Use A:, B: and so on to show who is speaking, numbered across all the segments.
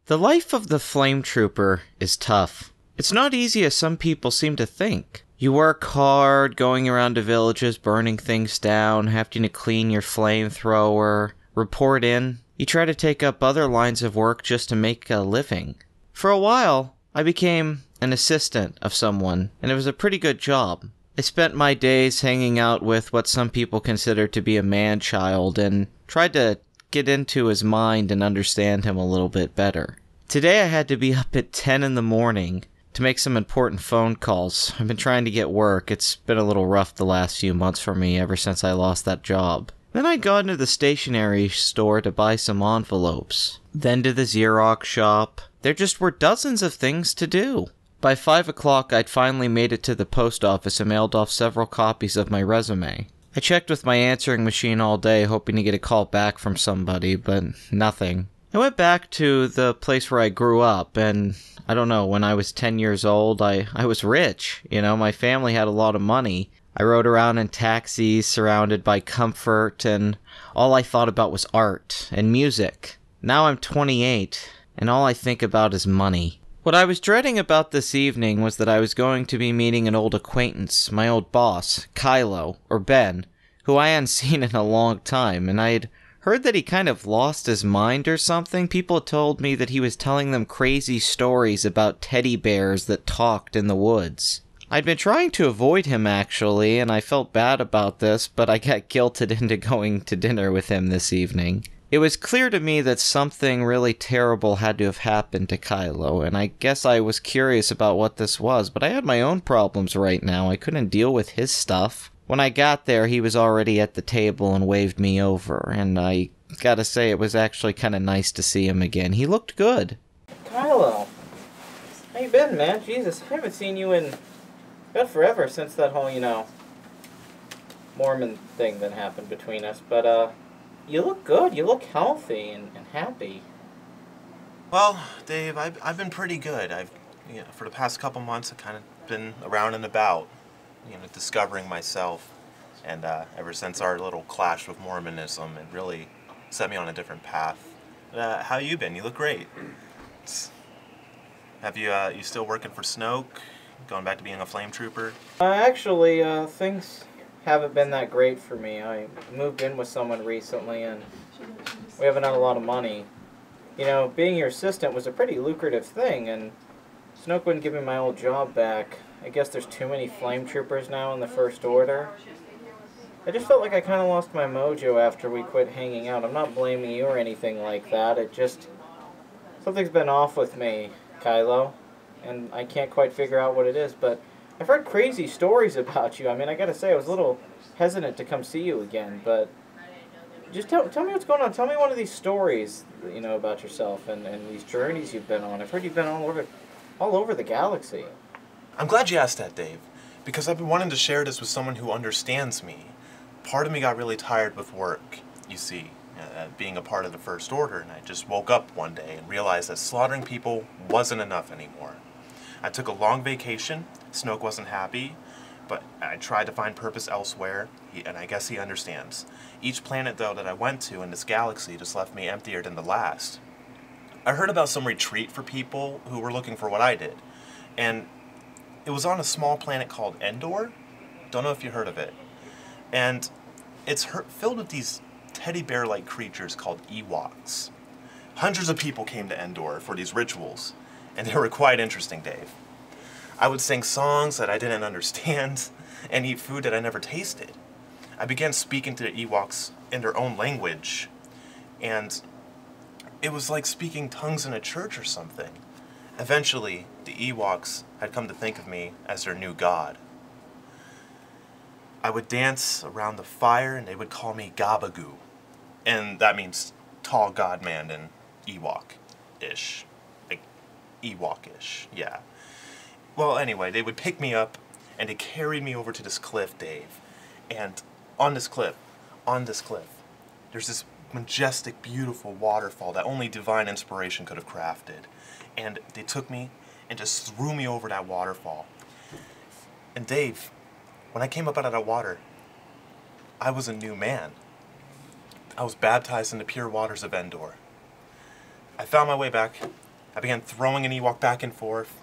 A: The life of the flametrooper is tough. It's not easy as some people seem to think. You work hard, going around to villages, burning things down, having to clean your flamethrower, report in. You try to take up other lines of work just to make a living. For a while, I became an assistant of someone, and it was a pretty good job. I spent my days hanging out with what some people consider to be a man-child and tried to get into his mind and understand him a little bit better. Today I had to be up at 10 in the morning to make some important phone calls. I've been trying to get work. It's been a little rough the last few months for me ever since I lost that job. Then I'd gone to the stationery store to buy some envelopes. Then to the Xerox shop. There just were dozens of things to do. By 5 o'clock I'd finally made it to the post office and mailed off several copies of my resume. I checked with my answering machine all day, hoping to get a call back from somebody, but nothing. I went back to the place where I grew up, and I don't know, when I was 10 years old, I was rich. My family had a lot of money. I rode around in taxis, surrounded by comfort, and all I thought about was art and music. Now I'm 28, and all I think about is money. What I was dreading about this evening was that I was going to be meeting an old acquaintance, my old boss, Kylo, or Ben, who I hadn't seen in a long time, and I had heard that he kind of lost his mind or something. People told me that he was telling them crazy stories about teddy bears that talked in the woods. I'd been trying to avoid him, actually, and I felt bad about this, but I got guilted into going to dinner with him this evening. It was clear to me that something really terrible had to have happened to Kylo, and I guess I was curious about what this was, but I had my own problems right now. I couldn't deal with his stuff. When I got there, he was already at the table and waved me over, and I gotta say it was actually kind of nice to see him again. He looked good.
B: Kylo, how you been, man? Jesus, I haven't seen you in about forever since that whole, Mormon thing that happened between us, but, you look good. You look healthy and happy.
C: Well, Dave, I've been pretty good. For the past couple months, I've kind of been around and about, discovering myself. And ever since our little clash with Mormonism, it really set me on a different path. How you been? You look great. Have you still working for Snoke? Going back to being a flametrooper?
B: Actually, things haven't been that great for me. I moved in with someone recently, and we haven't had a lot of money. Being your assistant was a pretty lucrative thing, and Snoke wouldn't give me my old job back. I guess there's too many flame troopers now in the First Order. I just felt like I kind of lost my mojo after we quit hanging out. I'm not blaming you or anything like that. Something's been off with me, Kylo, and I can't quite figure out what it is, but I've heard crazy stories about you. I mean, I gotta say, I was a little hesitant to come see you again, but just tell me what's going on. Tell me one of these stories, about yourself and these journeys you've been on. I've heard you've been all over the galaxy.
C: I'm glad you asked that, Dave, because I've been wanting to share this with someone who understands me. Part of me got really tired with work, you see, being a part of the First Order, and I just woke up one day and realized that slaughtering people wasn't enough anymore. I took a long vacation. Snoke wasn't happy, but I tried to find purpose elsewhere, and I guess he understands. Each planet, though, that I went to in this galaxy just left me emptier than the last. I heard about some retreat for people who were looking for what I did, and it was on a small planet called Endor. Don't know if you heard of it. And it's filled with these teddy bear-like creatures called Ewoks. Hundreds of people came to Endor for these rituals, and they were quite interesting, Dave. I would sing songs that I didn't understand and eat food that I never tasted. I began speaking to the Ewoks in their own language, and it was like speaking tongues in a church or something. Eventually, the Ewoks had come to think of me as their new god. I would dance around the fire and they would call me Gabagoo, and that means tall god man in Ewok-ish. Like, Ewok-ish, yeah. Well, anyway, they would pick me up, and they carried me over to this cliff, Dave. And on this cliff, there's this majestic, beautiful waterfall that only divine inspiration could have crafted. And they took me and just threw me over that waterfall. And Dave, when I came up out of that water, I was a new man. I was baptized in the pure waters of Endor. I found my way back I began throwing an Ewok back and forth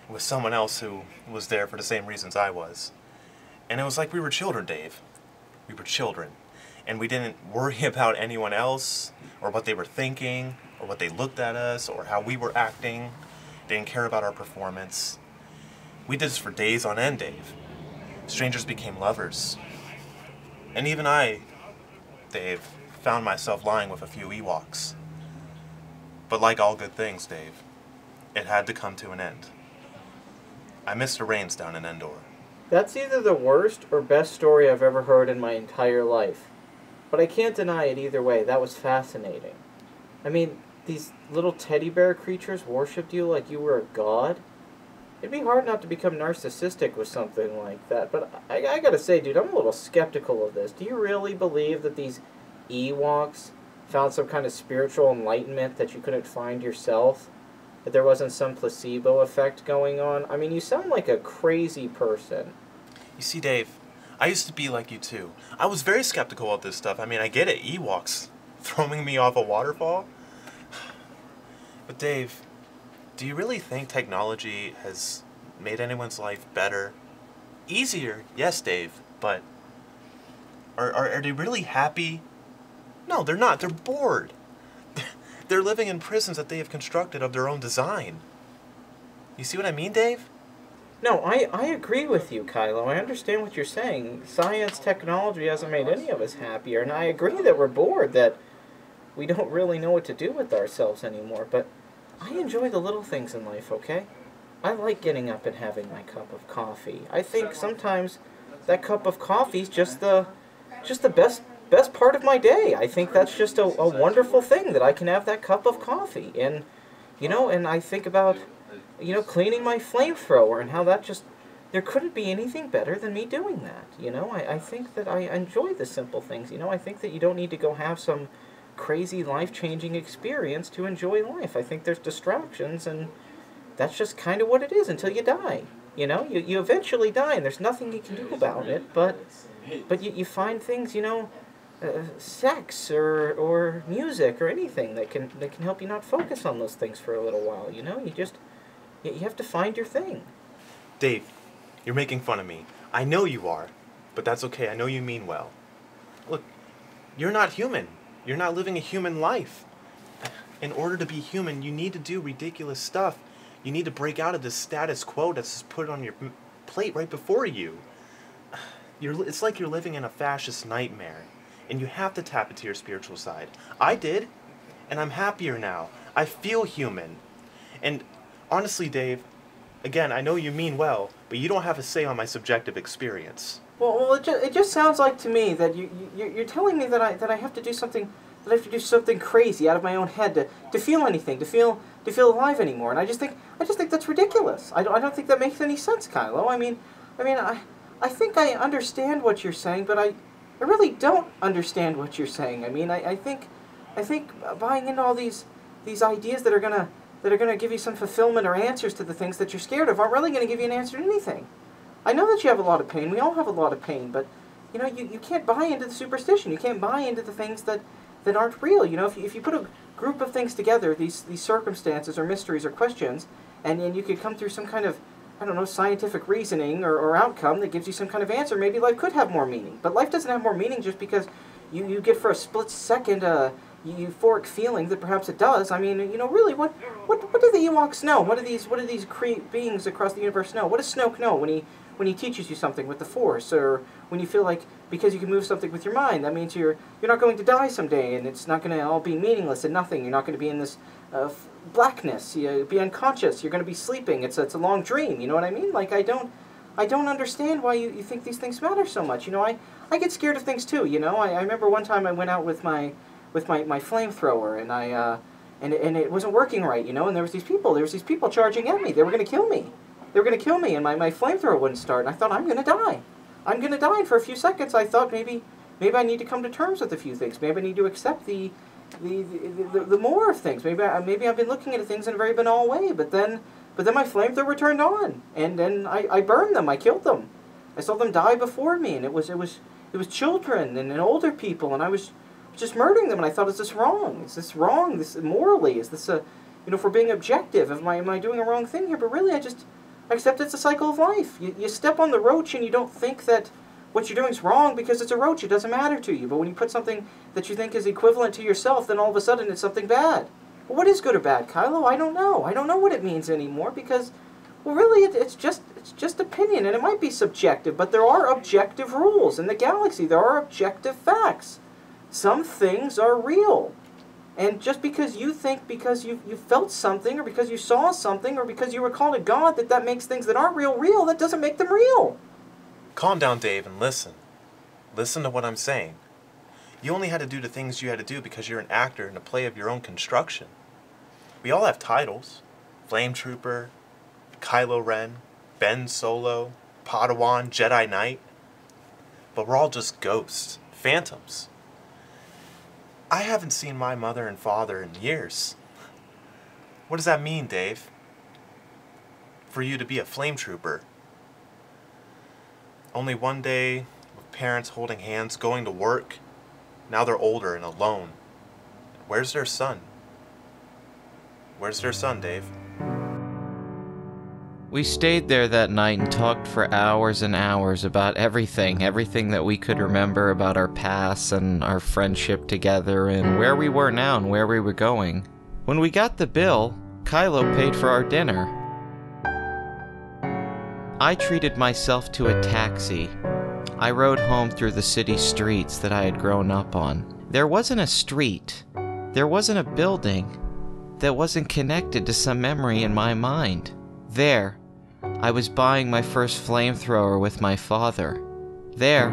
C: with someone else who was there for the same reasons I was. And it was like we were children, Dave. We were children. And we didn't worry about anyone else, or what they were thinking, or what they looked at us, or how we were acting. Didn't care about our performance. We did this for days on end, Dave. Strangers became lovers. And even I, Dave, found myself lying with a few Ewoks. But like all good things, Dave, it had to come to an end. I missed the rains down in Endor.
B: That's either the worst or best story I've ever heard in my entire life. But I can't deny it either way. That was fascinating. I mean, these little teddy bear creatures worshipped you like you were a god? It'd be hard not to become narcissistic with something like that. But I gotta say, dude, I'm a little skeptical of this. Do you really believe that these Ewoks found some kind of spiritual enlightenment that you couldn't find yourself? That there wasn't some placebo effect going on? I mean, you sound like a crazy person.
C: You see, Dave, I used to be like you too. I was very skeptical of this stuff. I mean, I get it, Ewoks throwing me off a waterfall. But Dave, do you really think technology has made anyone's life better? Easier, yes, Dave, but are they really happy? No, they're not. They're bored. They're living in prisons that they have constructed of their own design. You see what I mean, Dave?
B: No, I agree with you, Kylo. I understand what you're saying. Science, technology hasn't made any of us happier, and I agree that we're bored, that we don't really know what to do with ourselves anymore, but I enjoy the little things in life, okay? I like getting up and having my cup of coffee. I think sometimes that cup of coffee is just the best part of my day. I think that's just a wonderful thing that I can have that cup of coffee. And, and I think about, cleaning my flamethrower and how that just, there couldn't be anything better than me doing that. I think that I enjoy the simple things. I think that you don't need to go have some crazy life-changing experience to enjoy life. I think there's distractions, and that's just kind of what it is until you die. You eventually die, and there's nothing you can do about it, but you find things, sex or music or anything that can help you not focus on those things for a little while. You have to find your thing.
C: Dave, you're making fun of me. I know you are, but that's okay. I know you mean well. Look, you're not human. You're not living a human life. In order to be human, you need to do ridiculous stuff. You need to break out of this status quo that's put on your plate right before you. It's like you're living in a fascist nightmare, and you have to tap into your spiritual side. I did, and I'm happier now. I feel human. And honestly, Dave, again, I know you mean well, but you don't have a say on my subjective experience.
B: Well, it just sounds like to me that you're telling me that I have to do something, that I have to do something crazy out of my own head to feel anything, to feel alive anymore. And I just think that's ridiculous. I don't think that makes any sense, Kylo. I think I understand what you're saying, but I really don't understand what you're saying. I think buying into all these ideas that are gonna give you some fulfillment or answers to the things that you're scared of aren't really gonna give you an answer to anything. I know that you have a lot of pain. We all have a lot of pain, but you can't buy into the superstition. You can't buy into the things that aren't real. If you put a group of things together, these circumstances or mysteries or questions, and you could come through some kind of, I don't know, scientific reasoning or outcome that gives you some kind of answer, maybe life could have more meaning. But life doesn't have more meaning just because you get for a split second euphoric feeling that perhaps it does. Really, what do the Ewoks know? What do these beings across the universe know? What does Snoke know when he teaches you something with the Force, or when you feel like because you can move something with your mind, that means you're not going to die someday, and it's not going to all be meaningless and nothing. You're not going to be in this blackness. You'll be unconscious. You're going to be sleeping. It's a long dream. You know what I mean? Like I don't understand why you think these things matter so much. I get scared of things too. I remember one time I went out with my flamethrower, and and it wasn't working right. And there was these people charging at me. They were going to kill me. And my flamethrower wouldn't start. And I thought, I'm going to die. And for a few seconds, I thought maybe I need to come to terms with a few things. Maybe I need to accept the more of things. Maybe I've been looking at things in a very banal way. But then my flamethrower turned on, and then I burned them. I killed them. I saw them die before me, and it was children and older people, and I was just murdering them. And I thought, is this wrong? Is this wrong? Morally, is this if we're being objective, am I doing a wrong thing here? But really, I accept it's a cycle of life. You step on the roach and you don't think that what you're doing is wrong because it's a roach. It doesn't matter to you. But when you put something that you think is equivalent to yourself, then all of a sudden it's something bad. Well, what is good or bad, Kylo? I don't know. I don't know what it means anymore because, well, really, it's just opinion, and it might be subjective, but there are objective rules in the galaxy. There are objective facts. Some things are real. And just because you think because you felt something or because you saw something or because you were called a god that makes things that aren't real, that doesn't make them real.
C: Calm down, Dave, and listen. Listen to what I'm saying. You only had to do the things you had to do because you're an actor in a play of your own construction. We all have titles. Flametrooper, Kylo Ren, Ben Solo, Padawan, Jedi Knight. But we're all just ghosts, phantoms. I haven't seen my mother and father in years. What does that mean, Dave? For you to be a flametrooper. Only one day, with parents holding hands, going to work. Now they're older and alone. Where's their son? Where's their son, Dave?
A: We stayed there that night and talked for hours and hours about everything that we could remember about our past and our friendship together and where we were now and where we were going. When we got the bill, Kylo paid for our dinner. I treated myself to a taxi. I rode home through the city streets that I had grown up on. There wasn't a street, there wasn't a building that wasn't connected to some memory in my mind. There, I was buying my first flamethrower with my father. There,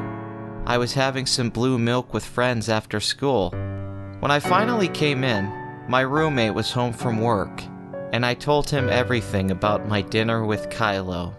A: I was having some blue milk with friends after school. When I finally came in, my roommate was home from work, and I told him everything about my dinner with Kylo.